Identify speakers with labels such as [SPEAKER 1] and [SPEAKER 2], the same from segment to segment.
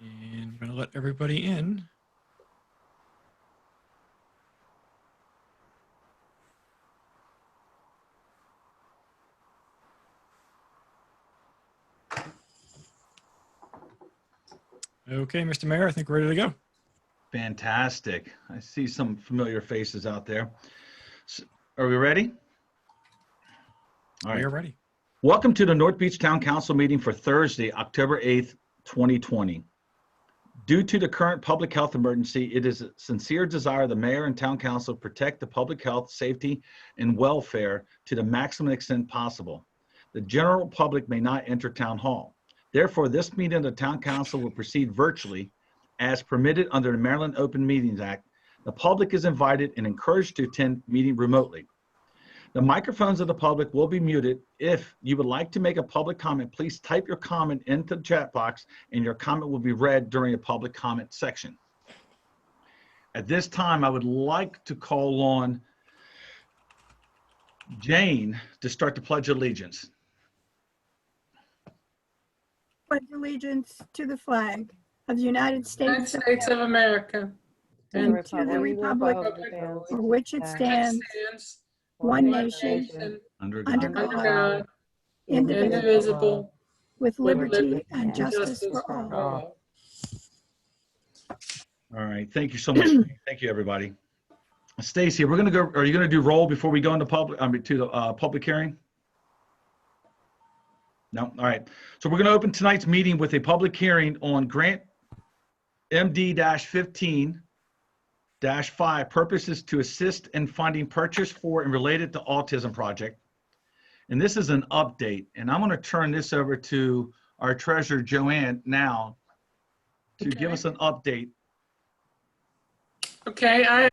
[SPEAKER 1] And I'm going to let everybody in. Okay, Mr. Mayor, I think we're ready to go.
[SPEAKER 2] Fantastic. I see some familiar faces out there. Are we ready? All
[SPEAKER 1] We
[SPEAKER 2] right.
[SPEAKER 1] are ready.
[SPEAKER 2] Welcome to the North Beach Town Council meeting for Thursday, October 8th, 2020. Due to the current public health emergency, it is a sincere desire of the mayor and town council to protect the public health, safety, and welfare to the maximum extent possible. The general public may not enter town hall. Therefore, this meeting of the town council will proceed virtually as permitted under the Maryland Open Meetings Act. The public is invited and encouraged to attend meeting remotely. The microphones of the public will be muted. If you would like to make a public comment, please type your comment into the chat box and your comment will be read during the public comment section. At this time, I would like to call on Jane to start the Pledge of Allegiance.
[SPEAKER 3] Pledge allegiance to the flag of the United
[SPEAKER 4] United
[SPEAKER 3] States
[SPEAKER 4] States of America,
[SPEAKER 3] and to the republic for which it stands, one nation,
[SPEAKER 2] Under
[SPEAKER 3] under
[SPEAKER 2] God,
[SPEAKER 3] God, indivisible,
[SPEAKER 4] indivisible,
[SPEAKER 3] with liberty and justice
[SPEAKER 4] justice
[SPEAKER 3] for
[SPEAKER 4] for
[SPEAKER 3] all.
[SPEAKER 4] all.
[SPEAKER 2] All right, thank you so much. Thank you, everybody. Stacy, we're gonna go. Are you gonna do roll before we go into public? To the public hearing? No. All right. So we're gonna open tonight's meeting with a public hearing on grant MD-15-5. Purpose is to assist in funding purchase for and related to autism project. And this is an update. And I'm gonna turn this over to our treasurer, Joanne, now to give us an update.
[SPEAKER 4] Okay, I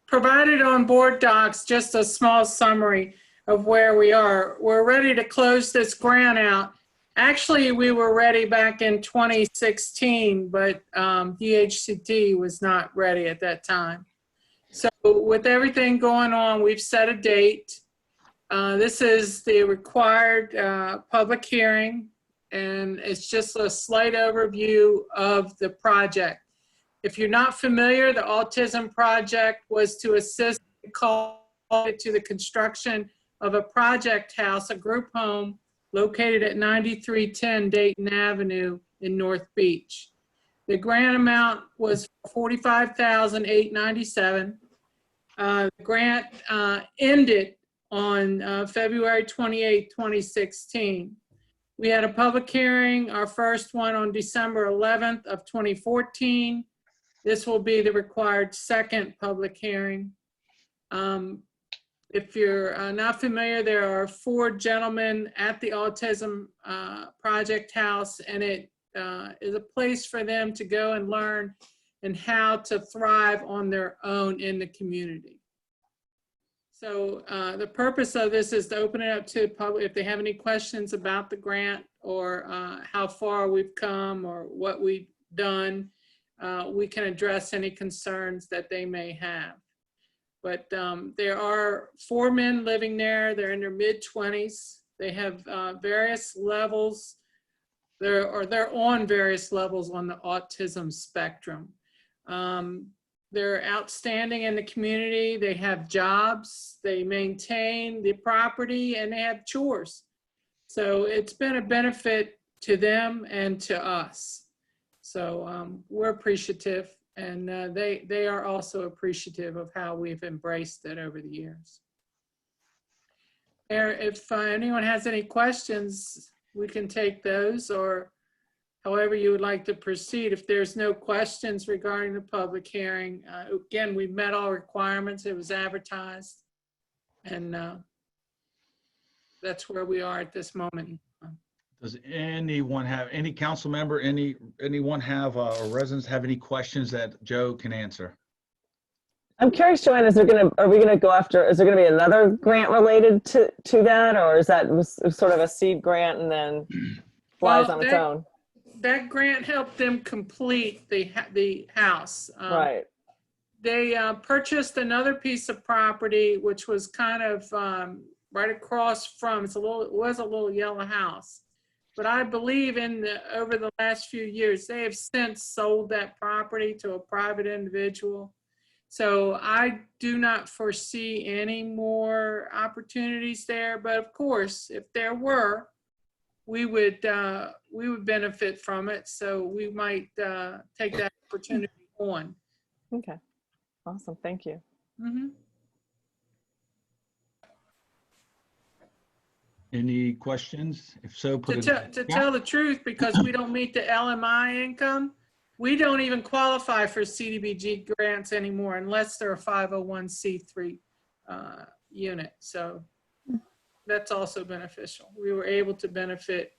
[SPEAKER 4] provided on board docs just a small summary of where we are. We're ready to close this grant out. Actually, we were ready back in 2016, but DHCD was not ready at that time. So with everything going on, we've set a date. This is the required public hearing, and it's just a slight overview of the project. If you're not familiar, the Autism Project was to assist to the construction of a project house, a group home located at 9310 Dayton Avenue in North Beach. The grant amount was $45,897. The grant ended on February 28, 2016. We had a public hearing, our first one on December 11th of 2014. This will be the required second public hearing. If you're not familiar, there are 4 gentlemen at the Autism Project House, and it is a place for them to go and learn and how to thrive on their own in the community. So the purpose of this is to open it up to the public. If they have any questions about the grant or how far we've come or what we've done, we can address any concerns that they may have. But there are 4 men living there. They're in their mid-20s. They have various levels. They're on various levels on the autism spectrum. They're outstanding in the community. They have jobs. They maintain the property, and they have chores. So it's been a benefit to them and to us. So we're appreciative. And they are also appreciative of how we've embraced it over the years. If anyone has any questions, we can take those, or however you would like to proceed. If there's no questions regarding the public hearing, again, we met all requirements. It was advertised, and that's where we are at this moment.
[SPEAKER 2] Does anyone have, any council member, anyone have, or residents have any questions that Joe can answer?
[SPEAKER 5] I'm curious, Joanne, are we gonna go after, is there gonna be another grant related to that, or is that sort of a seed grant and then flies on its own?
[SPEAKER 4] That grant helped them complete the house.
[SPEAKER 5] Right.
[SPEAKER 4] They purchased another piece of property, which was kind of right across from, it was a little yellow house. But I believe over the last few years, they have since sold that property to a private individual. So I do not foresee any more opportunities there. But of course, if there were, we would benefit from it. So we might take that opportunity on.
[SPEAKER 5] Okay. Awesome. Thank you.
[SPEAKER 4] Mhm.
[SPEAKER 2] Any questions? If so, put it.
[SPEAKER 4] To tell the truth, because we don't meet the LMI income, we don't even qualify for CDBG grants anymore unless they're a 501c3 unit. So that's also beneficial. We were able to benefit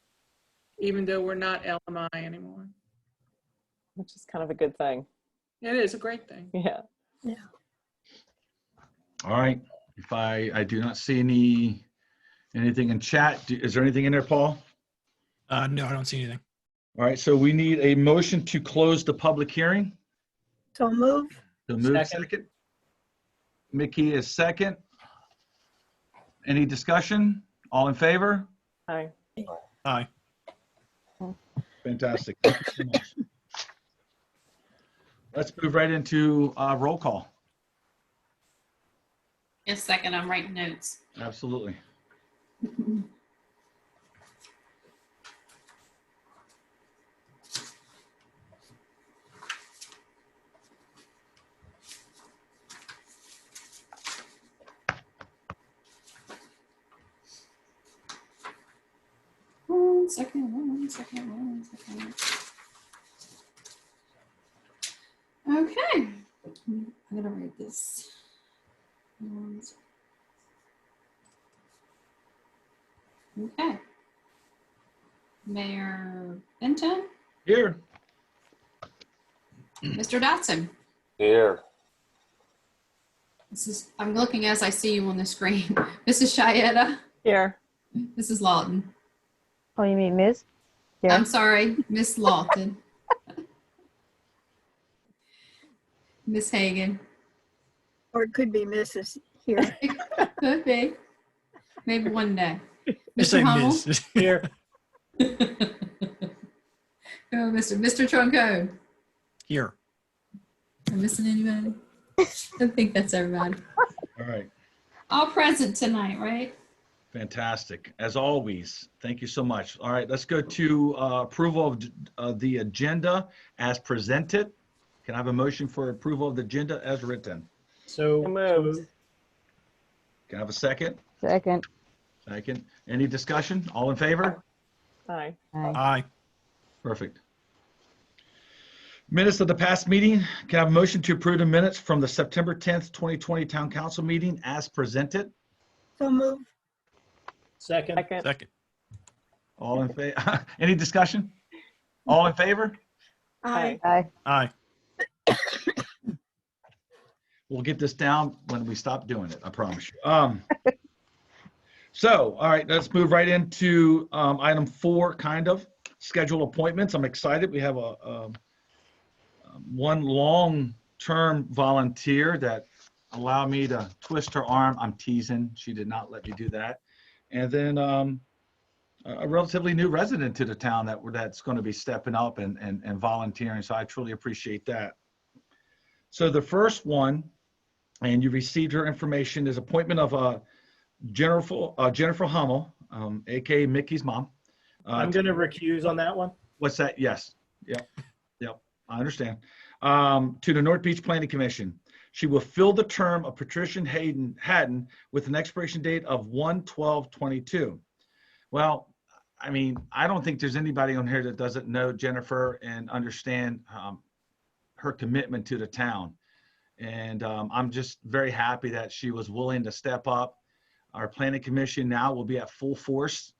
[SPEAKER 4] even though we're not LMI anymore.
[SPEAKER 5] Which is kind of a good thing.
[SPEAKER 4] It is a great thing.
[SPEAKER 5] Yeah.
[SPEAKER 2] All right. If I do not see anything in chat, is there anything in there, Paul?
[SPEAKER 1] No, I don't see anything.
[SPEAKER 2] All right. So we need a motion to close the public hearing.
[SPEAKER 3] So move.
[SPEAKER 2] So move second. Mickey is second. Any discussion? All in favor?
[SPEAKER 5] Hi.
[SPEAKER 1] Aye.
[SPEAKER 2] Fantastic. Thank you so much. Let's move right into roll call.
[SPEAKER 6] Just a second, I'm writing notes.
[SPEAKER 2] Absolutely.
[SPEAKER 6] One second. Okay, I'm gonna write this. Okay. Mayor Benton,
[SPEAKER 2] Here.
[SPEAKER 6] Mr. Dotson.
[SPEAKER 7] Here.
[SPEAKER 6] I'm looking as I see you on the screen. Mrs. Shieta,
[SPEAKER 5] Here.
[SPEAKER 6] Mrs. Lawton.
[SPEAKER 3] Oh, you mean Ms.?
[SPEAKER 6] I'm sorry, Miss Lawton. Miss Hagan.
[SPEAKER 3] Or it could be Mrs. here.
[SPEAKER 6] Could be. Maybe one day.
[SPEAKER 1] Just say
[SPEAKER 6] Mr. Hummel.
[SPEAKER 1] Ms. Here.
[SPEAKER 6] Oh, Mr. Troncone.
[SPEAKER 1] Here.
[SPEAKER 6] Am I missing anybody? I think that's everybody.
[SPEAKER 2] All right.
[SPEAKER 6] All present tonight, right?
[SPEAKER 2] Fantastic. As always, thank you so much. All right, let's go to approval of the agenda as presented. Can I have a motion for approval of the agenda as written?
[SPEAKER 5] So moved.
[SPEAKER 2] Can I have a second?
[SPEAKER 3] Second.
[SPEAKER 2] Second. Any discussion? All in favor?
[SPEAKER 5] Hi.
[SPEAKER 1] Aye.
[SPEAKER 2] Perfect. Minutes of the past meeting. Can I have a motion to approve the minutes from the September 10th, 2020 Town Council meeting as presented?
[SPEAKER 3] So move.
[SPEAKER 5] Second.
[SPEAKER 1] Second.
[SPEAKER 2] All in favor? Any discussion? All in favor?
[SPEAKER 3] Aye.
[SPEAKER 1] Aye.
[SPEAKER 2] We'll get this down when we stop doing it, I promise you. So, all right, let's move right into item 4, kind of schedule appointments. I'm excited. We have one long-term volunteer that allowed me to twist her arm. I'm teasing. She did not let me do that. And then a relatively new resident to the town that's going to be stepping up and volunteering. So I truly appreciate that. So the first one, and you received her information, is appointment of Jennifer Hummel, aka Mickey's mom.
[SPEAKER 8] I'm going to recuse on that one.
[SPEAKER 2] What's that? Yes. Yep. I understand. To the North Beach Planning Commission. She will fill the term of Patricia Haddon with an expiration date of 1/12/22. Well, I mean, I don't think there's anybody on here that doesn't know Jennifer and understand her commitment to the town. And I'm just very happy that she was willing to step up. Our planning commission now will be at full force.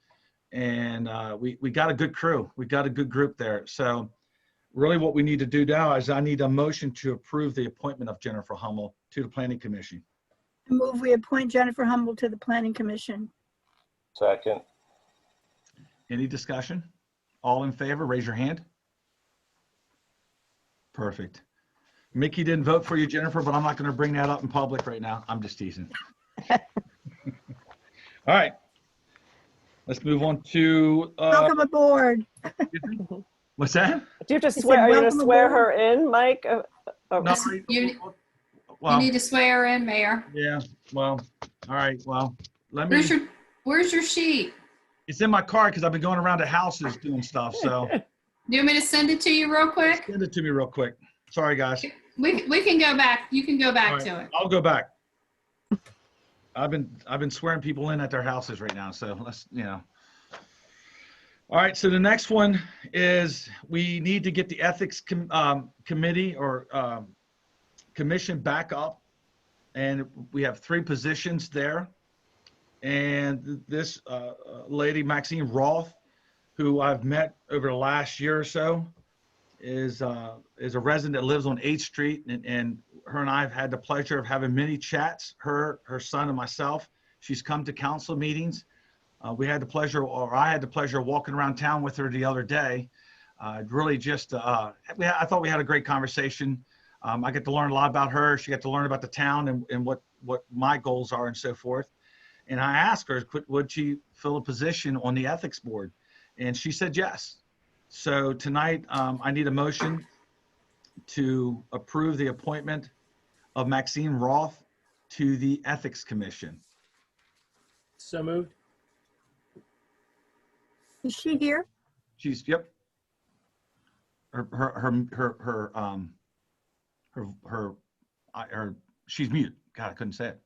[SPEAKER 2] And we got a good crew. We got a good group there. So really what we need to do now is I need a motion to approve the appointment of Jennifer Hummel to the Planning Commission.
[SPEAKER 3] I move we appoint Jennifer Hummel to the Planning Commission.
[SPEAKER 7] Second.
[SPEAKER 2] Any discussion? All in favor, raise your hand. Perfect. Mickey didn't vote for you, Jennifer, but I'm not going to bring that up in public right now. I'm just teasing. All right. Let's move on to,
[SPEAKER 3] Welcome aboard.
[SPEAKER 2] what's that?
[SPEAKER 5] Do you have to
[SPEAKER 3] said
[SPEAKER 5] swear, are you gonna
[SPEAKER 3] welcome
[SPEAKER 5] swear
[SPEAKER 3] aboard.
[SPEAKER 5] her in, Mike?
[SPEAKER 2] No,
[SPEAKER 6] You
[SPEAKER 2] well,
[SPEAKER 6] need to swear her in, Mayor.
[SPEAKER 2] yeah, well, all right, well, let me,
[SPEAKER 6] Where's your sheet?
[SPEAKER 2] it's in my car because I've been going around to houses doing stuff, so
[SPEAKER 6] Do you want me to send it to you real quick?
[SPEAKER 2] send it to me real quick. Sorry, guys.
[SPEAKER 6] We can go back. You can go
[SPEAKER 2] All
[SPEAKER 6] back
[SPEAKER 2] right,
[SPEAKER 6] to it.
[SPEAKER 2] I'll go back. I've been swearing people in at their houses right now, so let's, All right, so the next one is we need to get the ethics committee or commission back up. And we have 3 positions there. And this lady, Maxine Roth, who I've met over the last year or so, is a resident that lives on 8th Street. And her and I have had the pleasure of having many chats, her son and myself. She's come to council meetings. I had the pleasure of walking around town with her the other day. Really just, I thought we had a great conversation. I get to learn a lot about her. She got to learn about the town and what my goals are and so forth. And I asked her, would she fill a position on the ethics board? And she said yes. So tonight, I need a motion to approve the appointment of Maxine Roth to the Ethics Commission.
[SPEAKER 8] So moved.
[SPEAKER 3] Is she here?
[SPEAKER 2] She's, yep. She's mute. God, I couldn't say it.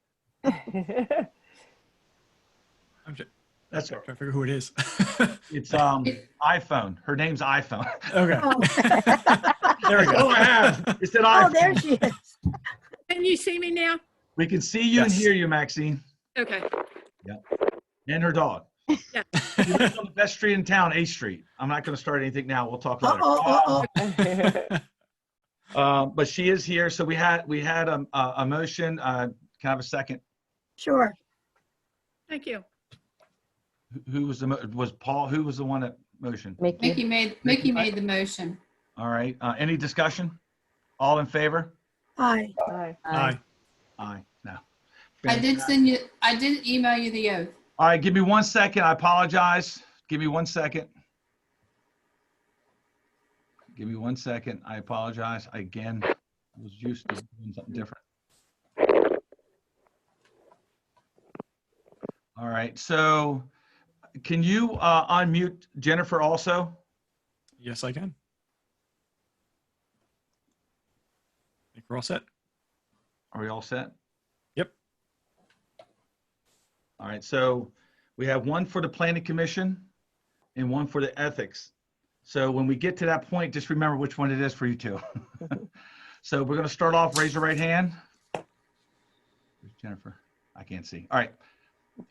[SPEAKER 1] I'm just
[SPEAKER 2] That's all right.
[SPEAKER 1] trying to figure who it is.
[SPEAKER 2] It's iPhone. Her name's iPhone.
[SPEAKER 1] Okay.
[SPEAKER 3] Oh,
[SPEAKER 1] There we
[SPEAKER 2] Oh,
[SPEAKER 1] go.
[SPEAKER 2] I have. It said
[SPEAKER 3] oh, there
[SPEAKER 2] iPhone.
[SPEAKER 3] she is.
[SPEAKER 9] Can you see me now?
[SPEAKER 2] We can see you and
[SPEAKER 1] Yes.
[SPEAKER 2] hear you, Maxine,
[SPEAKER 9] Okay.
[SPEAKER 2] and her dog.
[SPEAKER 9] Yeah.
[SPEAKER 2] She lives on the best street in town, 8th Street. I'm not going to start anything now. We'll talk later. But she is here. So we had a motion. Can I have a second?
[SPEAKER 3] Sure.
[SPEAKER 9] Thank you.
[SPEAKER 2] Who was was Paul? Who was the one that motioned?
[SPEAKER 6] Mickey made the motion.
[SPEAKER 2] All right. Any discussion? All in favor?
[SPEAKER 3] Hi.
[SPEAKER 1] Aye.
[SPEAKER 2] Aye. No.
[SPEAKER 6] I did email you the oath.
[SPEAKER 2] All right. Give me 1 second. I apologize. Give me 1 second. Give me 1 second. I apologize. I, again, was used to doing something different. All right. So can you unmute Jennifer also?
[SPEAKER 1] Yes, I can. I think we're all set.
[SPEAKER 2] Are we all set?
[SPEAKER 1] Yep.
[SPEAKER 2] All right, so we have one for the planning commission and one for the ethics. So when we get to that point, just remember which one it is for you two. So we're gonna start off, raise your right hand. Where's Jennifer? I can't see. All right.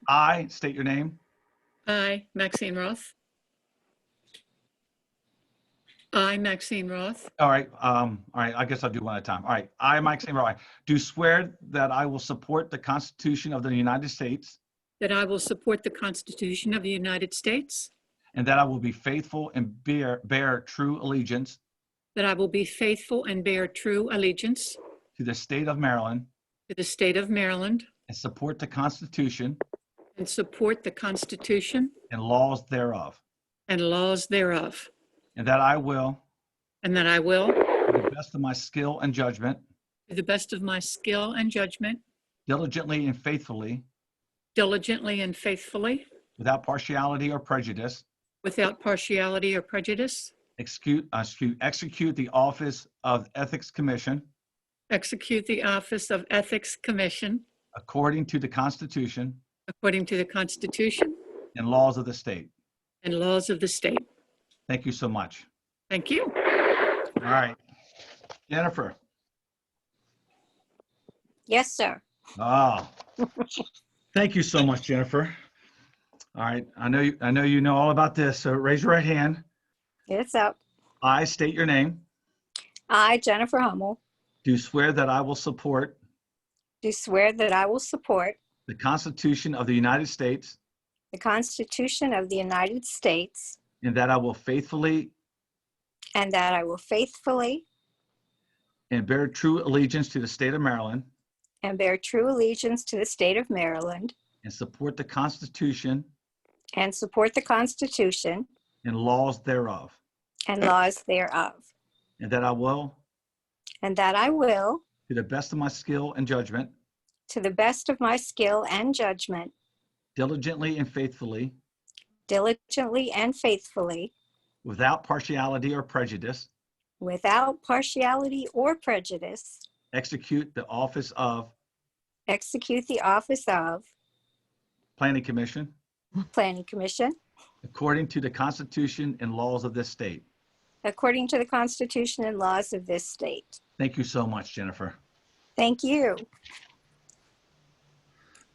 [SPEAKER 2] I state your name.
[SPEAKER 9] I, Maxine Roth. I, Maxine Roth,
[SPEAKER 2] All right, I guess I'll do one at a time. All right, I, Maxine Roth, do swear that I will support the Constitution of the United States
[SPEAKER 9] that I will support the Constitution of the United States,
[SPEAKER 2] and that I will be faithful and bear true allegiance
[SPEAKER 9] that I will be faithful and bear true allegiance
[SPEAKER 2] to the state of Maryland
[SPEAKER 9] to the state of Maryland
[SPEAKER 2] and support the Constitution
[SPEAKER 9] and support the Constitution
[SPEAKER 2] and laws thereof,
[SPEAKER 9] and laws thereof,
[SPEAKER 2] and that I will,
[SPEAKER 9] and that I will,
[SPEAKER 2] to the best of my skill and judgment,
[SPEAKER 9] to the best of my skill and judgment,
[SPEAKER 2] diligently and faithfully,
[SPEAKER 9] diligently and faithfully,
[SPEAKER 2] without partiality or prejudice,
[SPEAKER 9] without partiality or prejudice,
[SPEAKER 2] execute the office of Ethics Commission
[SPEAKER 9] execute the office of Ethics Commission
[SPEAKER 2] according to the Constitution
[SPEAKER 9] according to the Constitution
[SPEAKER 2] and laws of the state.
[SPEAKER 9] and laws of the state.
[SPEAKER 2] Thank you so much.
[SPEAKER 9] Thank you.
[SPEAKER 2] All right. Jennifer.
[SPEAKER 3] Yes, sir.
[SPEAKER 2] Oh, thank you so much, Jennifer. All right. I know you know all about this. So raise your right hand.
[SPEAKER 3] It's up.
[SPEAKER 2] I state your name.
[SPEAKER 3] I, Jennifer Hummel,
[SPEAKER 2] Do swear that I will support
[SPEAKER 3] do swear that I will support
[SPEAKER 2] the Constitution of the United States
[SPEAKER 3] the Constitution of the United States
[SPEAKER 2] and that I will faithfully
[SPEAKER 3] and that I will faithfully
[SPEAKER 2] and bear true allegiance to the state of Maryland
[SPEAKER 3] and bear true allegiance to the state of Maryland
[SPEAKER 2] and support the Constitution
[SPEAKER 3] and support the Constitution
[SPEAKER 2] and laws thereof,
[SPEAKER 3] and laws thereof,
[SPEAKER 2] and that I will,
[SPEAKER 3] and that I will,
[SPEAKER 2] to the best of my skill and judgment,
[SPEAKER 3] to the best of my skill and judgment,
[SPEAKER 2] diligently and faithfully,
[SPEAKER 3] diligently and faithfully,
[SPEAKER 2] without partiality or prejudice,
[SPEAKER 3] without partiality or prejudice,
[SPEAKER 2] execute the office of
[SPEAKER 3] execute the office of
[SPEAKER 2] Planning Commission
[SPEAKER 3] Planning Commission
[SPEAKER 2] according to the Constitution and laws of this state.
[SPEAKER 3] according to the Constitution and laws of this state.
[SPEAKER 2] Thank you so much, Jennifer.
[SPEAKER 3] Thank you.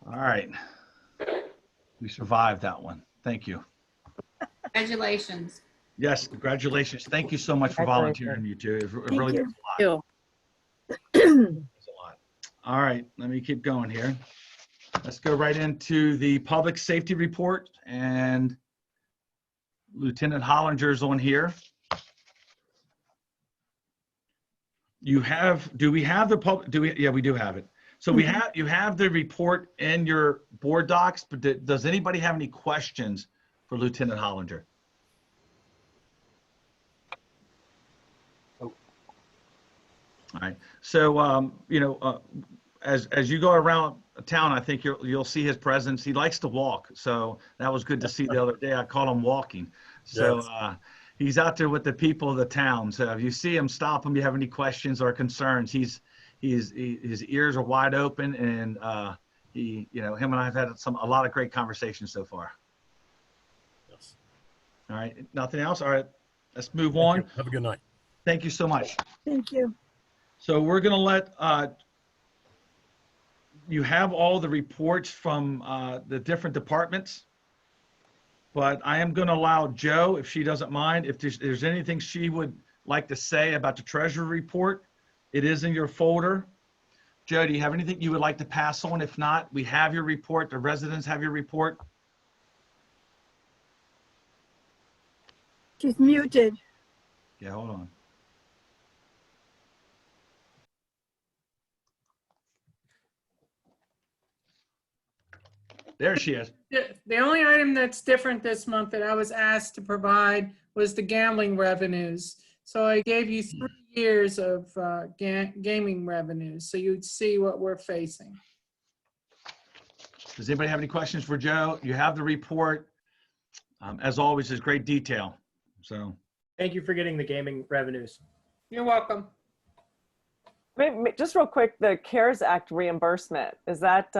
[SPEAKER 2] All right. We survived that one. Thank you.
[SPEAKER 6] Congratulations.
[SPEAKER 2] Yes, congratulations. Thank you so much for volunteering, you two. It
[SPEAKER 3] Thank
[SPEAKER 2] really
[SPEAKER 3] you.
[SPEAKER 2] means
[SPEAKER 9] You.
[SPEAKER 2] a lot. All right, let me keep going here. Let's go right into the public safety report, and Lieutenant Hollinger's on here. You have, do we have the public, do we, yeah, we do have it. So we have, you have the report in your board docs, but does anybody have any questions for Lieutenant Hollinger? All right, so, you know, as you go around town, I think you'll see his presence. He likes to walk, so that was good to see the other day. I caught him walking. So he's out there with the people of the town. So if you see him, stop him. You have any questions or concerns? His ears are wide open, and you know, him and I have had a lot of great conversations so far.
[SPEAKER 8] Yes.
[SPEAKER 2] All right, nothing else. All right, let's move on.
[SPEAKER 8] Have a good night.
[SPEAKER 2] Thank you so much.
[SPEAKER 3] Thank you.
[SPEAKER 2] So we're going to let you have all the reports from the different departments, but I am going to allow Jo, if she doesn't mind, if there's anything she would like to say about the treasury report. It is in your folder. Jo, do you have anything you would like to pass on? If not, we have your report. The residents have your report.
[SPEAKER 3] She's muted.
[SPEAKER 2] Yeah, hold on. There she is.
[SPEAKER 4] The only item that's different this month that I was asked to provide was the gambling revenues. So I gave you 3 years of gaming revenues, so you'd see what we're facing.
[SPEAKER 2] Does anybody have any questions for Jo? You have the report. As always, there's great detail. So
[SPEAKER 8] Thank you for getting the gaming revenues.
[SPEAKER 4] You're welcome.
[SPEAKER 5] Just real quick, the CARES Act reimbursement, is that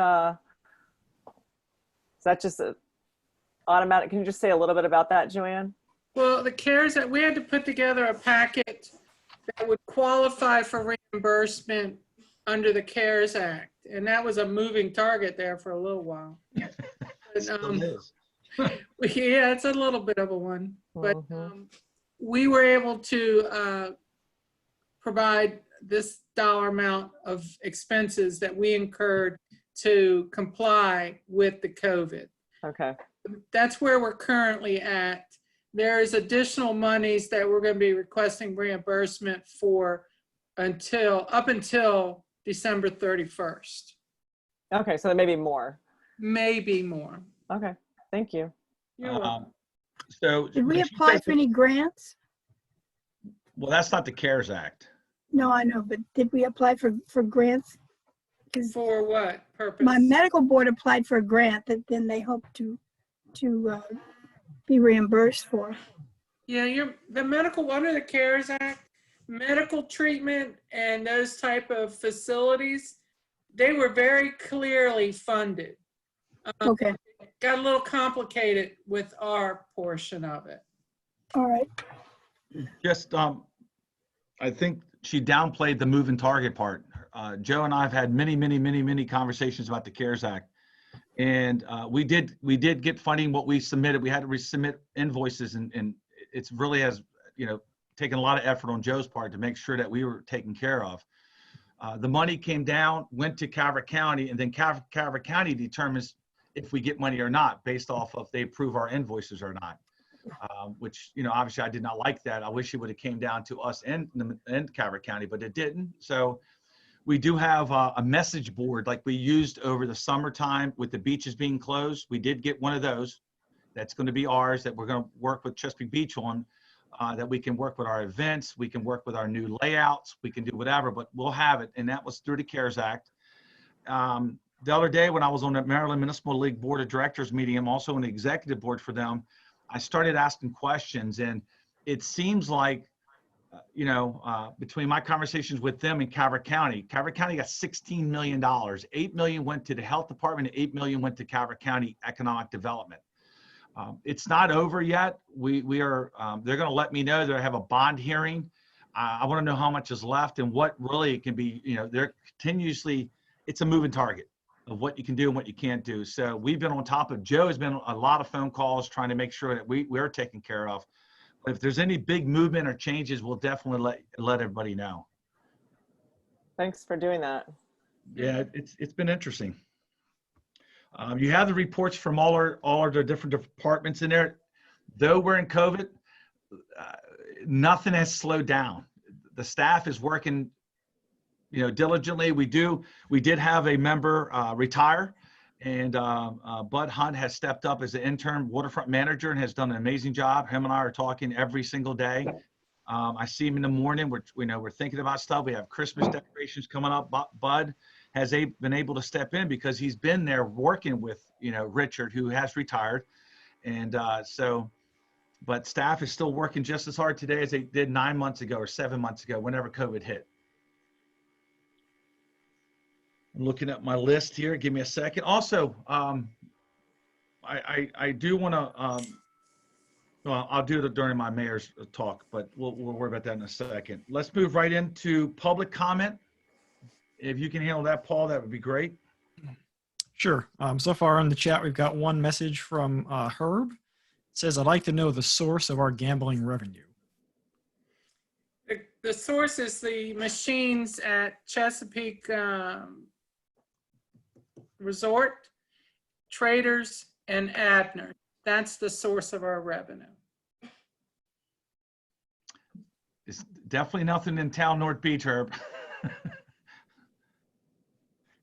[SPEAKER 5] just a automatic? Can you just say a little bit about that, Joanne?
[SPEAKER 4] Well, the CARES Act, we had to put together a packet that would qualify for reimbursement under the CARES Act. And that was a moving target there for a little while. But,
[SPEAKER 2] still is.
[SPEAKER 4] yeah, it's a little bit of a one. But we were able to provide this dollar amount of expenses that we incurred to comply with the COVID.
[SPEAKER 5] Okay.
[SPEAKER 4] That's where we're currently at. There's additional monies that we're going to be requesting reimbursement for up until December 31st.
[SPEAKER 5] Okay, so there may be more.
[SPEAKER 4] Maybe more.
[SPEAKER 5] Okay, thank you.
[SPEAKER 4] You're welcome.
[SPEAKER 2] So
[SPEAKER 3] Did we
[SPEAKER 2] did she
[SPEAKER 3] apply
[SPEAKER 2] say-
[SPEAKER 3] for any grants?
[SPEAKER 2] Well, that's not the CARES Act.
[SPEAKER 3] No, I know, but did we apply for grants? Because
[SPEAKER 4] For what purpose?
[SPEAKER 3] my medical board applied for a grant that then they hope to be reimbursed for.
[SPEAKER 4] Yeah, the medical, under the CARES Act, medical treatment and those type of facilities, they were very clearly funded.
[SPEAKER 3] Okay,
[SPEAKER 4] Got a little complicated with our portion of it.
[SPEAKER 3] all right.
[SPEAKER 2] Just, I think she downplayed the moving target part. Jo and I have had many conversations about the CARES Act. And we did get funding. What we submitted, we had to resubmit invoices, and it's really has, you know, taken a lot of effort on Joe's part to make sure that we were taken care of. The money came down, went to Calvert County, and then Calvert County determines if we get money or not based off of they approve our invoices or not. Which, you know, obviously I did not like that. I wish it would have came down to us and Calvert County, but it didn't. So we do have a message board like we used over the summertime with the beaches being closed. We did get one of those, that's going to be ours, that we're going to work with Chesapeake Beach on, that we can work with our events, we can work with our new layouts, we can do whatever, but we'll have it. And that was through the CARES Act. The other day when I was on the Maryland Municipal League Board of Directors meeting, I'm also on the executive board for them, I started asking questions, and it seems like, between my conversations with them and Calvert County got $16 million. $8 million went to the health department, and $8 million went to Calvert County economic development. It's not over yet. We are, they're going to let me know that I have a bond hearing. I want to know how much is left and what really can be, they're continuously, it's a moving target of what you can do and what you can't do. So we've been on top of, Joe has been a lot of phone calls trying to make sure that we're taken care of. But if there's any big movement or changes, we'll definitely let everybody know.
[SPEAKER 5] Thanks for doing that.
[SPEAKER 2] Yeah, it's been interesting. You have the reports from all our different departments in there. Though we're in COVID, nothing has slowed down. The staff is working, diligently. We did have a member retire, and Bud Hunt has stepped up as the interim waterfront manager and has done an amazing job. Him and I are talking every single day. I see him in the morning. We're thinking about stuff. We have Christmas decorations coming up. Bud has been able to step in because he's been there working with, Richard, who has retired. And but staff is still working just as hard today as they did 9 months ago or 7 months ago, whenever COVID hit. I'm looking at my list here. Give me a second. Also, I do want to, well, I'll do it during my mayor's talk, but we'll worry about that in a second. Let's move right into public comment. If you can handle that, Paul, that would be great.
[SPEAKER 1] Sure. So far in the chat, we've got one message from Herb. It says, I'd like to know the source of our gambling revenue.
[SPEAKER 4] The source is the machines at Chesapeake Resort, Traders, and Abner. That's the source of our revenue.
[SPEAKER 2] It's definitely nothing in town North Beach, Herb.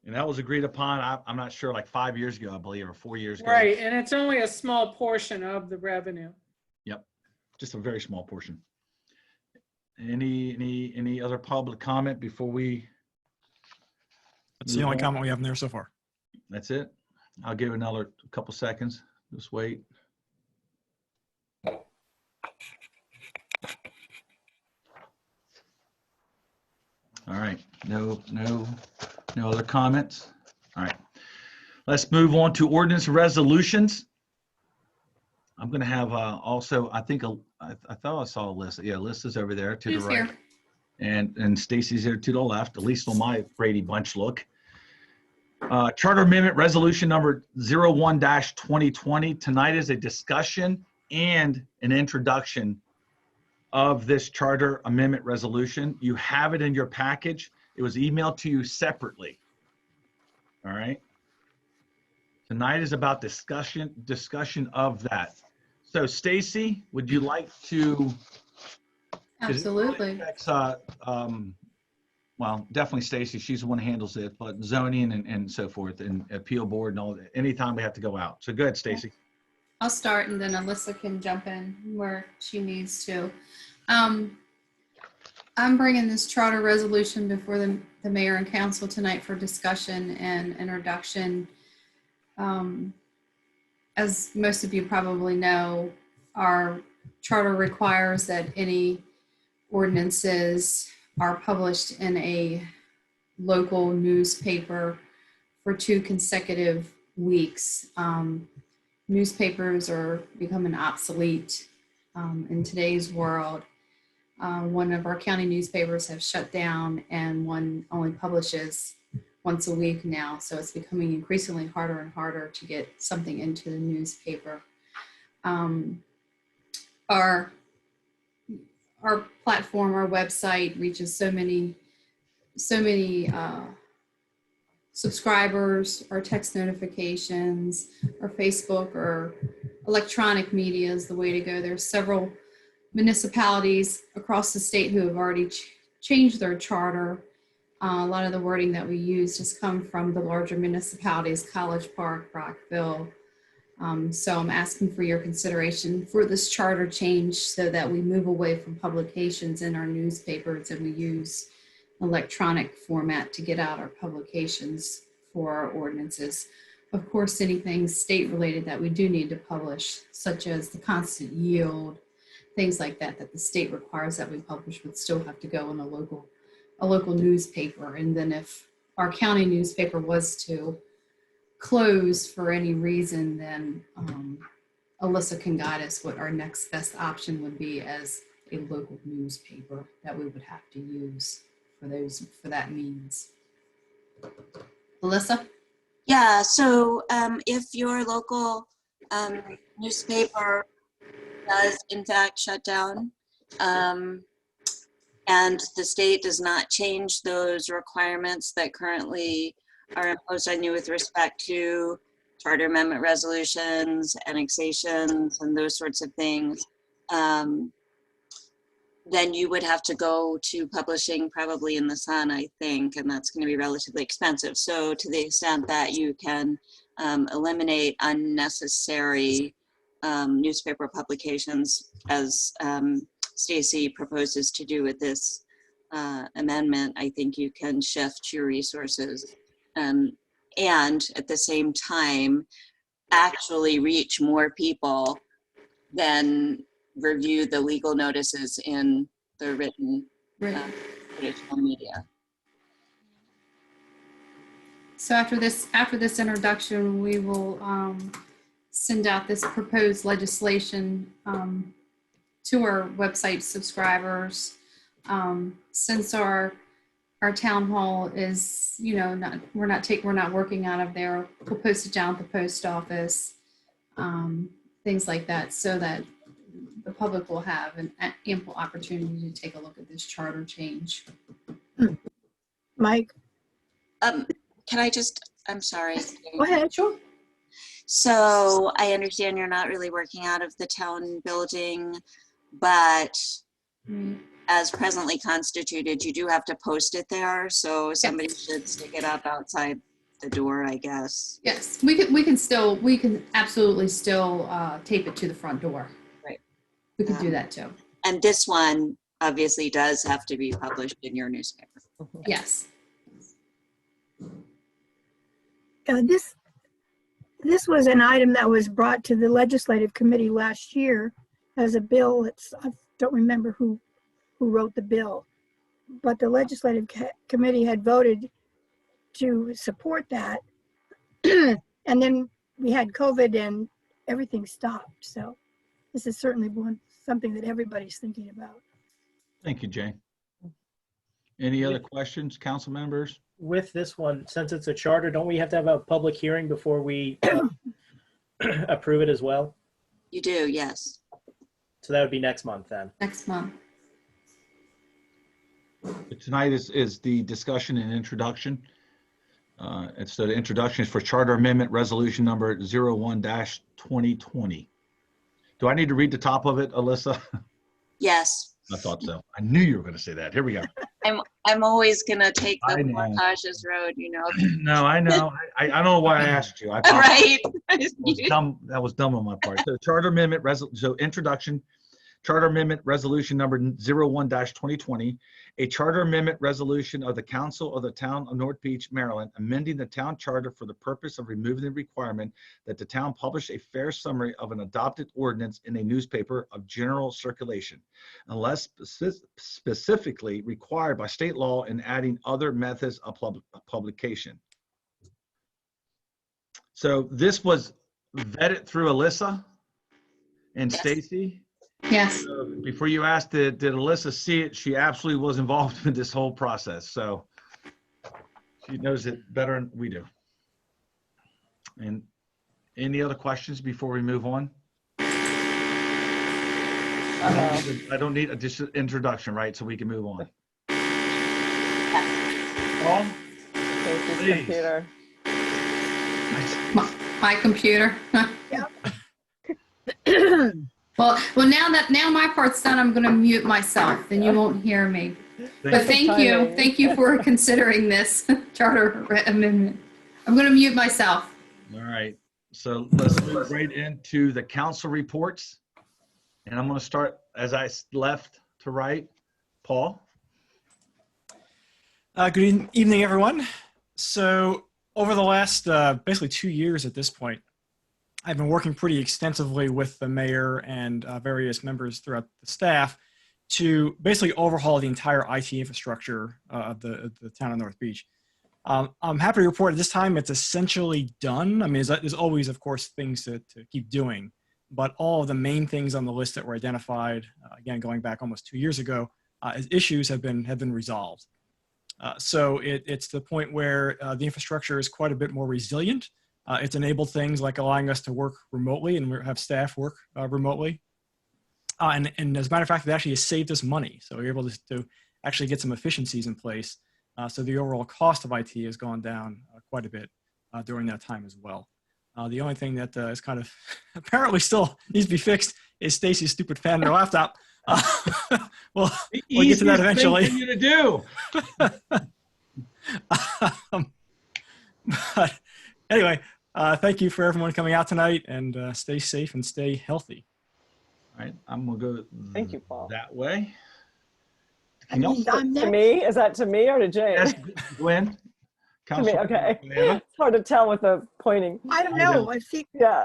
[SPEAKER 2] And that was agreed upon, I'm not sure, like 5 years ago, I believe, or 4 years ago.
[SPEAKER 4] Right, and it's only a small portion of the revenue.
[SPEAKER 2] Yep, just a very small portion. Any other public comment before we?
[SPEAKER 1] That's the only comment we have in there so far.
[SPEAKER 2] That's it. I'll give it another couple seconds. Just wait. All right, no other comments. All right, let's move on to ordinance resolutions. I'm going to have also, I think, I thought I saw a list. Yeah, list is over there to the right. And Stacy's here to the left, at least on my Brady Bunch look. Charter Amendment Resolution number 01-2020. Tonight is a discussion and an introduction of this Charter Amendment Resolution. You have it in your package. It was emailed to you separately. All right. Tonight is about discussion of that. So Stacy, would you like to?
[SPEAKER 6] Absolutely.
[SPEAKER 2] Well, definitely Stacy, she's the one who handles it, but zoning and so forth, and appeal board and all that, anytime we have to go out. So go ahead, Stacy.
[SPEAKER 6] I'll start and then Alyssa can jump in where she needs to. I'm bringing this charter resolution before the mayor and council tonight for discussion and introduction. As most of you probably know, our charter requires that any ordinances are published in a local newspaper for 2 consecutive weeks. Newspapers are becoming obsolete in today's world. One of our county newspapers have shut down and one only publishes once a week now. So it's becoming increasingly harder and harder to get something into the newspaper. Our platform, our website reaches so many subscribers, our text notifications, our Facebook or electronic media is the way to go. There's several municipalities across the state who have already changed their charter. A lot of the wording that we use has come from the larger municipalities, College Park, Brockville, So I'm asking for your consideration for this charter change so that we move away from publications in our newspapers and we use electronic format to get out our publications for our ordinances. Of course, anything state related that we do need to publish, such as the constant yield, things like that, that the state requires that we publish would still have to go in a local newspaper. And then if our county newspaper was to close for any reason, then Alyssa can guide us what our next best option would be as a local newspaper that we would have to use for that means. Alyssa?
[SPEAKER 10] Yeah, so if your local newspaper does in fact shut down, and the state does not change those requirements that currently are imposed on you with respect to charter amendment resolutions, annexations, and those sorts of things, then you would have to go to publishing probably in the Sun, I think, and that's going to be relatively expensive. So to the extent that you can eliminate unnecessary newspaper publications, as Stacy proposes to do with this amendment, I think you can shift your resources and at the same time actually reach more people than review the legal notices in the written traditional media.
[SPEAKER 6] So after this introduction, we will send out this proposed legislation to our website subscribers. Since our town hall is, we're not working out of there, we'll post it down at the post office, things like that, so that the public will have an ample opportunity to take a look at this charter change.
[SPEAKER 3] Mike?
[SPEAKER 10] Can I just, I'm sorry.
[SPEAKER 3] Go ahead. Sure.
[SPEAKER 10] So I understand you're not really working out of the town building, but as presently constituted, you do have to post it there. So somebody should stick it up outside the door, I guess.
[SPEAKER 6] Yes, we can absolutely still tape it to the front door.
[SPEAKER 10] Right.
[SPEAKER 6] We can do that too.
[SPEAKER 10] And this one obviously does have to be published in your newspaper.
[SPEAKER 6] Yes.
[SPEAKER 3] This was an item that was brought to the legislative committee last year as a bill. I don't remember who wrote the bill, but the legislative committee had voted to support that. And then we had COVID and everything stopped. So this is certainly something that everybody's thinking about.
[SPEAKER 2] Thank you, Jane. Any other questions, council members?
[SPEAKER 8] With this one, since it's a charter, don't we have to have a public hearing before we approve it as well?
[SPEAKER 10] You do, yes.
[SPEAKER 8] So that would be next month then.
[SPEAKER 6] Next month.
[SPEAKER 2] Tonight is the discussion and introduction. And so the introduction is for Charter Amendment Resolution number 01-2020. Do I need to read the top of it, Alyssa?
[SPEAKER 10] Yes.
[SPEAKER 2] I thought so. I knew you were going to say that. Here we go.
[SPEAKER 10] I'm always gonna take the
[SPEAKER 2] I know.
[SPEAKER 10] Montages road,
[SPEAKER 2] No, I know. I don't know why I asked you. I
[SPEAKER 10] Right.
[SPEAKER 2] That was dumb. That was dumb on my part. So Charter Amendment introduction. Charter Amendment Resolution number 01-2020, a charter amendment resolution of the Council of the Town of North Beach, Maryland, amending the town charter for the purpose of removing the requirement that the town publish a fair summary of an adopted ordinance in a newspaper of general circulation, unless specifically required by state law, and adding other methods of publication. So this was vetted through Alyssa and
[SPEAKER 10] Yes.
[SPEAKER 2] Stacy.
[SPEAKER 6] Yes.
[SPEAKER 2] Before you asked, did Alyssa see it? She absolutely was involved in this whole process. So she knows it better than we do. And any other questions before we move on? I don't need just an introduction, right? So we can move on. Paul?
[SPEAKER 5] Stacy's
[SPEAKER 2] Please.
[SPEAKER 5] computer.
[SPEAKER 6] My computer.
[SPEAKER 3] Yeah.
[SPEAKER 6] Well, now my part's done, I'm going to mute myself, then you won't hear me. But thank you for considering this charter amendment. I'm going to mute myself.
[SPEAKER 2] All right. So let's move right into the council reports. And I'm going to start as I left to right. Paul?
[SPEAKER 1] Good evening, everyone. So over the last basically 2 years at this point, I've been working pretty extensively with the mayor and various members throughout the staff to basically overhaul the entire IT infrastructure of the town of North Beach. I'm happy to report at this time it's essentially done. I mean, there's always, of course, things to keep doing, but all of the main things on the list that were identified, again, going back almost 2 years ago, as issues have been resolved. So it's the point where the infrastructure is quite a bit more resilient. It's enabled things like allowing us to work remotely and have staff work remotely. And as a matter of fact, it actually has saved us money. So we're able to actually get some efficiencies in place. So the overall cost of IT has gone down quite a bit during that time as well. The only thing that is kind of apparently still needs to be fixed is Stacy's stupid fan on her laptop. We'll get to that eventually.
[SPEAKER 2] Thing for you to do.
[SPEAKER 1] But anyway, thank you for everyone coming out tonight, and stay safe and stay healthy.
[SPEAKER 2] All right, I'm going to go
[SPEAKER 5] Thank you, Paul.
[SPEAKER 2] that way.
[SPEAKER 3] I think I'm
[SPEAKER 5] To
[SPEAKER 3] next.
[SPEAKER 5] me? Is that to me or to Jane?
[SPEAKER 2] Yes, Gwen?
[SPEAKER 5] To me, okay.
[SPEAKER 2] Diana?
[SPEAKER 5] It's hard to tell with the pointing.
[SPEAKER 3] I don't know. I think
[SPEAKER 5] Yeah.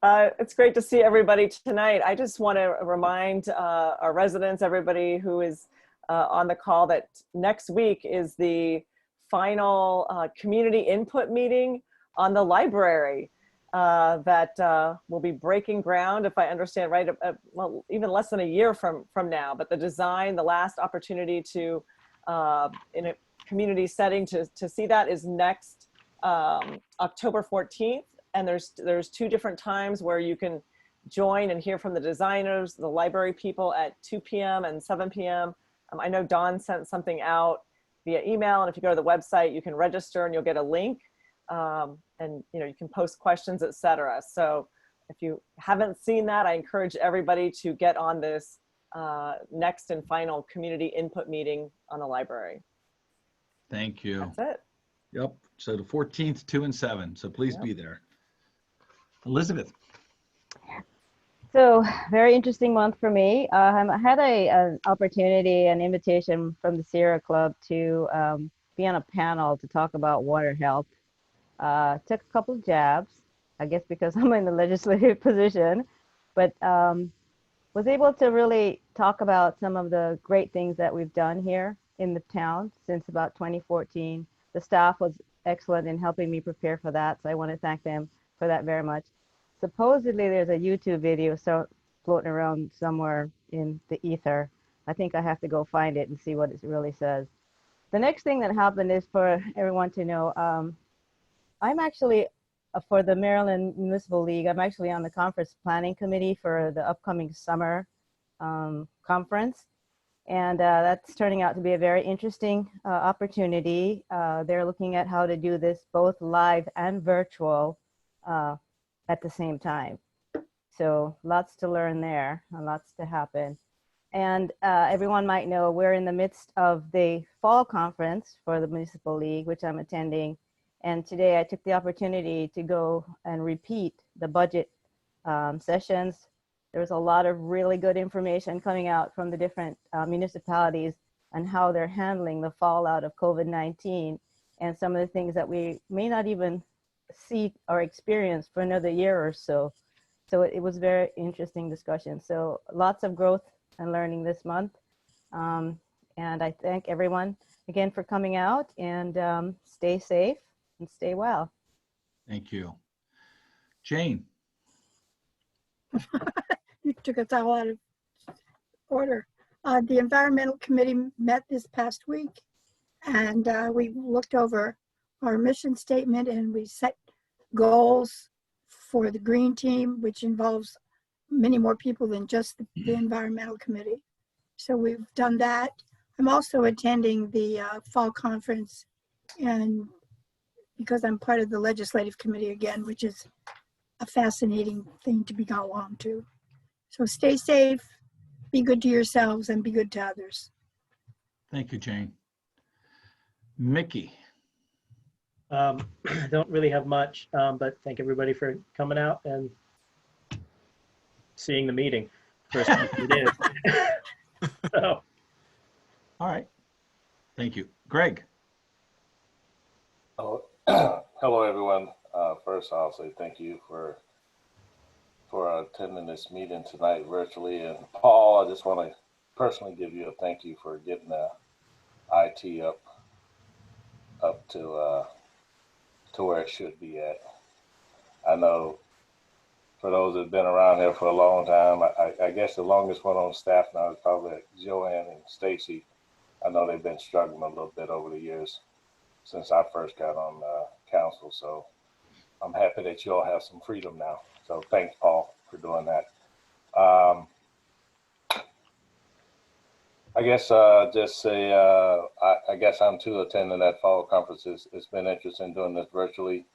[SPEAKER 5] It's great to see everybody tonight. I just want to remind our residents, everybody who is on the call, that next week is the final community input meeting on the library that will be breaking ground, if I understand right, well, even less than a year from now. But the design, the last opportunity to, in a community setting, to see that is next October 14th. And there's 2 different times where you can join and hear from the designers, the library people at 2 p.m. and 7 p.m. I know Dawn sent something out via email, and if you go to the website, you can register and you'll get a link, and you can post questions, etc. So if you haven't seen that, I encourage everybody to get on this next and final community input meeting on the library.
[SPEAKER 2] Thank you.
[SPEAKER 5] That's it.
[SPEAKER 2] Yep. So the 14th, 2 and 7. So please be there. Elizabeth.
[SPEAKER 11] So very interesting month for me. I had an opportunity, an invitation from the Sierra Club to be on a panel to talk about water health. Took a couple of jabs, I guess because I'm in the legislative position, but was able to really talk about some of the great things that we've done here in the town since about 2014. The staff was excellent in helping me prepare for that, so I want to thank them for that very much. Supposedly there's a YouTube video floating around somewhere in the ether. I think I have to go find it and see what it really says. The next thing that happened is for everyone to know, I'm actually, for the Maryland Municipal League, I'm actually on the conference planning committee for the upcoming summer conference. And that's turning out to be a very interesting opportunity. They're looking at how to do this both live and virtual at the same time. So lots to learn there, and lots to happen. And everyone might know we're in the midst of the fall conference for the Municipal League, which I'm attending. And today I took the opportunity to go and repeat the budget sessions. There was a lot of really good information coming out from the different municipalities on how they're handling the fallout of COVID-19 and some of the things that we may not even see or experience for another year or so. So it was very interesting discussion. So lots of growth and learning this month. And I thank everyone again for coming out, and stay safe and stay well.
[SPEAKER 2] Thank you. Jane.
[SPEAKER 3] you took us all out of order. The Environmental Committee met this past week, and we looked over our mission statement, and we set goals for the Green Team, which involves many more people than just the Environmental Committee. So we've done that. I'm also attending the fall conference, and because I'm part of the Legislative Committee again, which is a fascinating thing to be gone along to. So stay safe, be good to yourselves, and be good to others.
[SPEAKER 2] Thank you, Jane. Mickey.
[SPEAKER 8] Don't really have much, but thank everybody for coming out and seeing the meeting. First time it is. So,
[SPEAKER 2] All right. Thank you. Greg.
[SPEAKER 7] Oh, hello, everyone. First, I'll say thank you for attending this meeting tonight virtually. And Paul, I just want to personally give you a thank you for getting the IT up to where it should be at. I know for those that have been around here for a long time, I guess the longest one on staff now is probably Joanne and Stacy. I know they've been struggling a little bit over the years since I first got on council. So I'm happy that you all have some freedom now. So thanks, Paul, for doing that. I guess just say, I guess I'm too attending that fall conference. It's been interesting doing this virtually.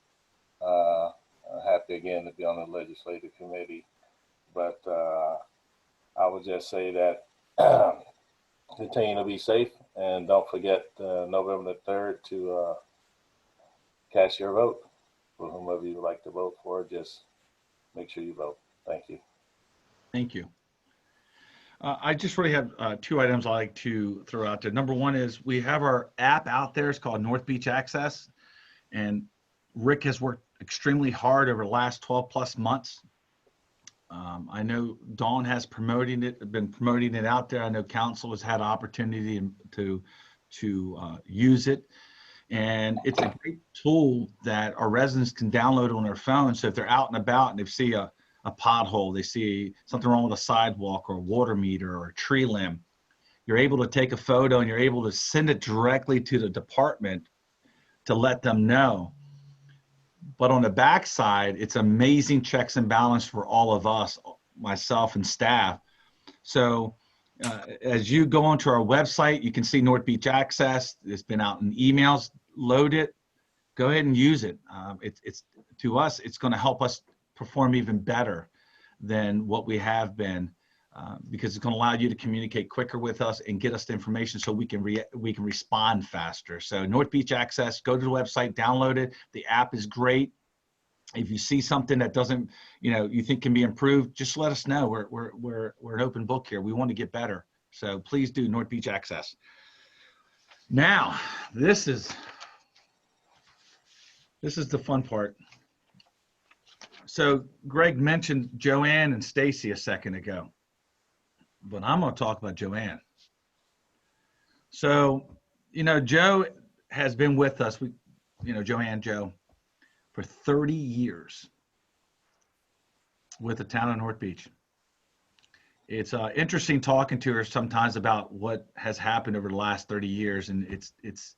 [SPEAKER 7] Happy again to be on the legislative committee, but I would just say that continue to be safe and don't forget November the 3rd to cast your vote for whomever you would like to vote for. Just make sure you vote. Thank you.
[SPEAKER 2] Thank you. I just really have two items I like to throw out there. Number one is we have our app out there. It's called North Beach Access. And Rick has worked extremely hard over the last 12 plus months. I know Dawn has been promoting it out there. I know council has had opportunity to use it. And it's a great tool that our residents can download on their phone. So if they're out and about and they see a pothole, they see something wrong with a sidewalk or a water meter or a tree limb, you're able to take a photo and you're able to send it directly to the department to let them know. But on the backside, it's amazing checks and balance for all of us, myself and staff. So as you go onto our website, you can see North Beach Access. It's been out in emails. Load it. Go ahead and use it. It's to us, it's going to help us perform even better than what we have been, because it's going to allow you to communicate quicker with us and get us the information so we can respond faster. So North Beach Access, go to the website, download it. The app is great. If you see something that doesn't, you think can be improved, just let us know. We're an open book here. We want to get better. So please do North Beach Access. Now, this is the fun part. So Greg mentioned Joanne and Stacy a second ago, but I'm going to talk about Joanne. So, Joe has been with us, Joe, for 30 years with the town of North Beach. It's interesting talking to her sometimes about what has happened over the last 30 years, and it's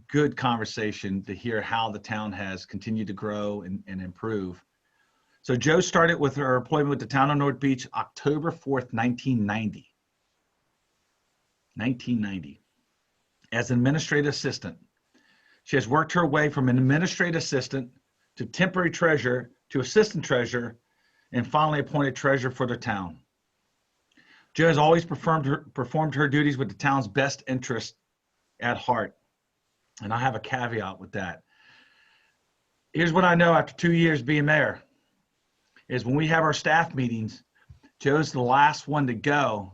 [SPEAKER 2] good conversation to hear how the town has continued to grow and improve. So Joe started with her employment with the town of North Beach October 4th, 1990. 1990, as an administrative assistant. She has worked her way from an administrative assistant to temporary treasurer to assistant treasurer and finally appointed treasurer for the town. Joe has always performed her duties with the town's best interest at heart. And I have a caveat with that. Here's what I know after 2 years being mayor, is when we have our staff meetings, Joe's the last one to go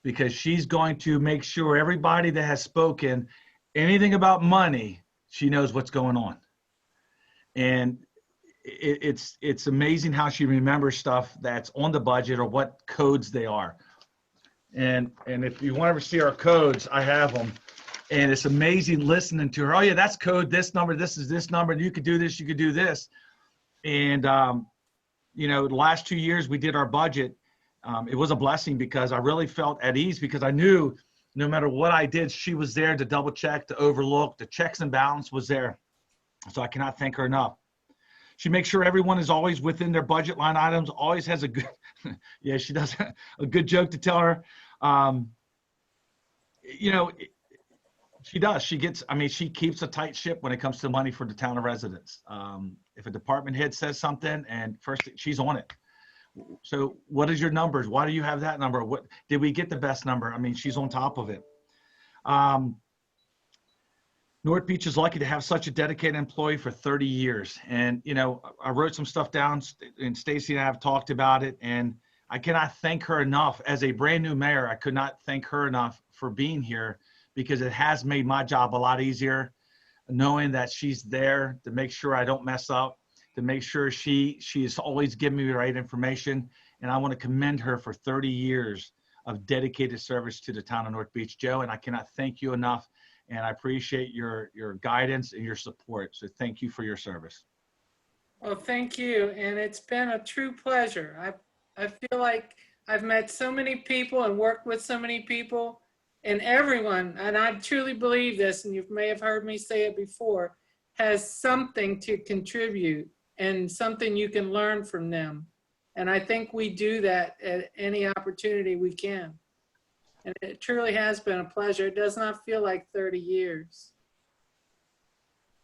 [SPEAKER 2] because she's going to make sure everybody that has spoken anything about money, she knows what's going on. And it's amazing how she remembers stuff that's on the budget or what codes they are. And if you want to see our codes, I have them. And it's amazing listening to her. Oh yeah, that's code, this number, this is this number, and you could do this, you could do this. And, the last 2 years we did our budget. It was a blessing because I really felt at ease because I knew no matter what I did, she was there to double check, to overlook, the checks and balance was there. So I cannot thank her enough. She makes sure everyone is always within their budget line items, always has a good, yeah, she does a good joke to tell her. She does. She keeps a tight ship when it comes to money for the town of residents. If a department head says something and first she's on it. So what is your numbers? Why do you have that number? What did we get the best number? She's on top of it. North Beach is lucky to have such a dedicated employee for 30 years. And, you know, I wrote some stuff down, and Stacy and I have talked about it, and I cannot thank her enough. As a brand new mayor, I could not thank her enough for being here, because it has made my job a lot easier, knowing that she's there to make sure I don't mess up, to make sure she is always giving me the right information. And I want to commend her for 30 years of dedicated service to the town of North Beach. Joe, and I cannot thank you enough. And I appreciate your guidance and your support. So thank you for your service.
[SPEAKER 4] Well, thank you. And it's been a true pleasure. I feel like I've met so many people and worked with so many people, and everyone, and I truly believe this, and you may have heard me say it before, has something to contribute and something you can learn from them. And I think we do that at any opportunity we can. And it truly has been a pleasure. It does not feel like 30 years.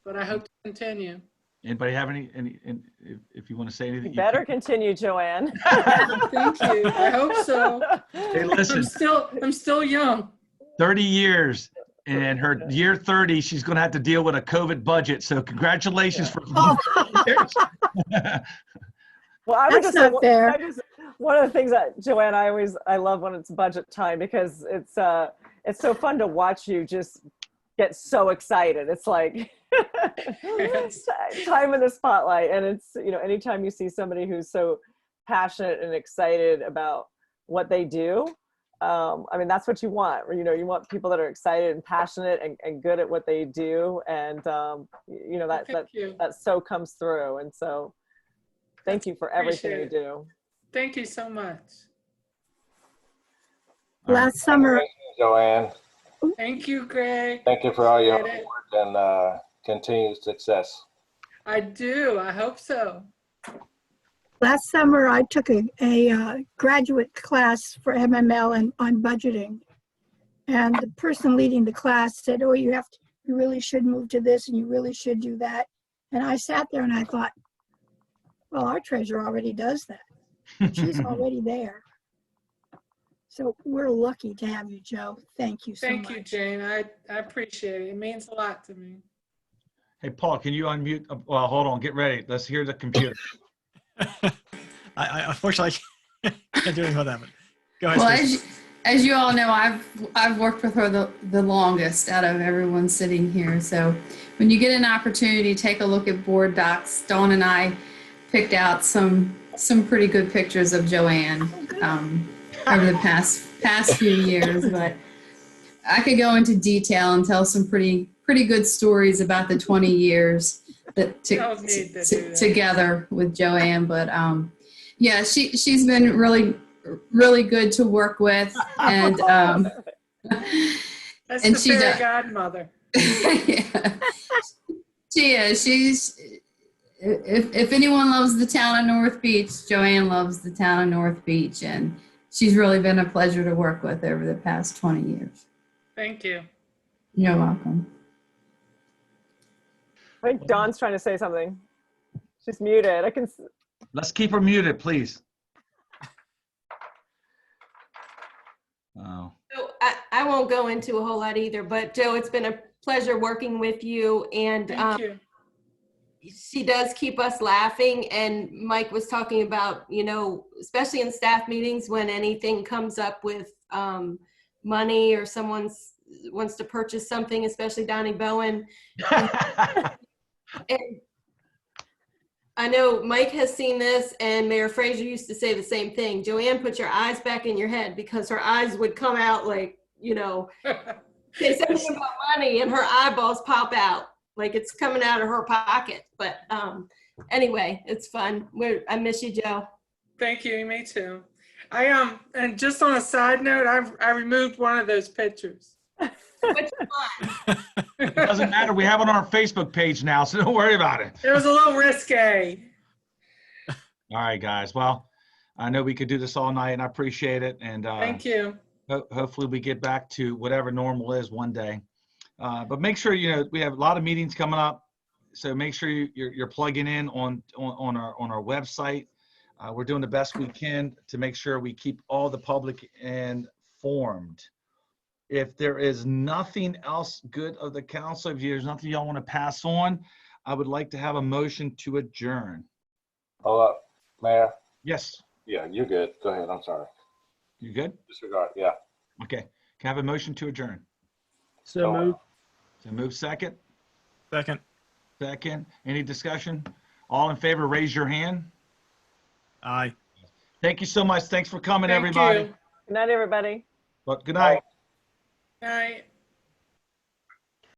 [SPEAKER 4] But I hope to continue.
[SPEAKER 2] Anybody have any if you want to say anything?
[SPEAKER 5] You better continue, Joanne.
[SPEAKER 4] Thank you. I hope so.
[SPEAKER 2] Hey, listen.
[SPEAKER 4] I'm still young.
[SPEAKER 2] 30 years, and her year 30, she's going to have to deal with a COVID budget. So congratulations for years.
[SPEAKER 5] Well, I would
[SPEAKER 3] That's
[SPEAKER 5] just say,
[SPEAKER 3] not fair.
[SPEAKER 5] one of the things that Joanne, I love when it's budget time, because it's so fun to watch you just get so excited. It's like time in the spotlight, and it's, you know, anytime you see somebody who's so passionate and excited about what they do, I mean, that's what you want. You know, you want people that are excited and passionate and good at what they do, and you know, that so comes through. And so thank you for everything you do.
[SPEAKER 4] Thank you so much.
[SPEAKER 3] Last summer,
[SPEAKER 7] Joanne,
[SPEAKER 4] Thank you, Greg.
[SPEAKER 7] thank you for all your
[SPEAKER 4] Appreciate
[SPEAKER 7] hard
[SPEAKER 4] it.
[SPEAKER 7] work and continued success.
[SPEAKER 4] I do. I hope so.
[SPEAKER 3] last summer I took a graduate class for MML on budgeting. And the person leading the class said, oh, you really should move to this and you really should do that. And I sat there and I thought, well, our treasurer already does that. She's already there. So we're lucky to have you, Joe. Thank you so much.
[SPEAKER 4] Thank you, Jane. I appreciate it. It means a lot to me.
[SPEAKER 2] Hey, Paul, can you unmute? Well, hold on. Get ready. Let's hear the computer.
[SPEAKER 1] I unfortunately can't do anything with that. But go ahead.
[SPEAKER 6] Well,
[SPEAKER 1] Stacey.
[SPEAKER 6] as you all know, I've worked with her the longest out of everyone sitting here. So when you get an opportunity, take a look at board docs. Dawn and I picked out some pretty good pictures of Joanne over the past few years. But I could go into detail and tell some pretty good stories about the 20 years that together with Joanne. But yeah, she's been really good to work with, and
[SPEAKER 4] That's
[SPEAKER 6] and
[SPEAKER 4] the
[SPEAKER 6] she
[SPEAKER 4] fairy
[SPEAKER 6] does.
[SPEAKER 4] godmother.
[SPEAKER 6] Yeah. She is. If anyone loves the town of North Beach, Joanne loves the town of North Beach, and she's really been a pleasure to work with over the past 20 years.
[SPEAKER 4] Thank you.
[SPEAKER 6] You're welcome.
[SPEAKER 5] I think Dawn's trying to say something. She's muted.
[SPEAKER 2] Let's keep her muted, please. Oh.
[SPEAKER 12] So I won't go into a whole lot either, but Joe, it's been a pleasure working with you, and
[SPEAKER 4] Thank you.
[SPEAKER 12] she does keep us laughing. And Mike was talking about, especially in staff meetings when anything comes up with money or someone wants to purchase something, especially Donnie Bowen. And I know Mike has seen this, and Mayor Fraser used to say the same thing. Joanne, put your eyes back in your head, because her eyes would come out like, say something about money and her eyeballs pop out like it's coming out of her pocket. But anyway, it's fun. I miss you, Joe.
[SPEAKER 4] Thank you. Me too. And just on a side note, I removed one of those pictures.
[SPEAKER 12] Which one?
[SPEAKER 2] It doesn't matter. We have it on our Facebook page now, so don't worry about it.
[SPEAKER 4] It was a little risque.
[SPEAKER 2] All right, guys. Well, I know we could do this all night, and I appreciate it. And
[SPEAKER 4] Thank you.
[SPEAKER 2] Hopefully we get back to whatever normal is one day. But make sure, we have a lot of meetings coming up, so make sure you're plugging in on our website. We're doing the best we can to make sure we keep all the public informed. If there is nothing else good of the council, if there's nothing y'all want to pass on, I would like to have a motion to adjourn.
[SPEAKER 7] Hold up, Mayor.
[SPEAKER 2] Yes,
[SPEAKER 7] Yeah, you're good. Go ahead. I'm sorry.
[SPEAKER 2] you good?
[SPEAKER 7] Disregard. Yeah.
[SPEAKER 2] Okay. Can I have a motion to adjourn?
[SPEAKER 8] So moved.
[SPEAKER 2] So move second.
[SPEAKER 1] Second.
[SPEAKER 2] Second. Any discussion? All in favor, raise your hand.
[SPEAKER 1] Aye.
[SPEAKER 2] Thank you so much. Thanks for coming,
[SPEAKER 4] Thank
[SPEAKER 2] everybody.
[SPEAKER 4] you.
[SPEAKER 5] Good night, everybody.
[SPEAKER 2] But good night.
[SPEAKER 4] All right.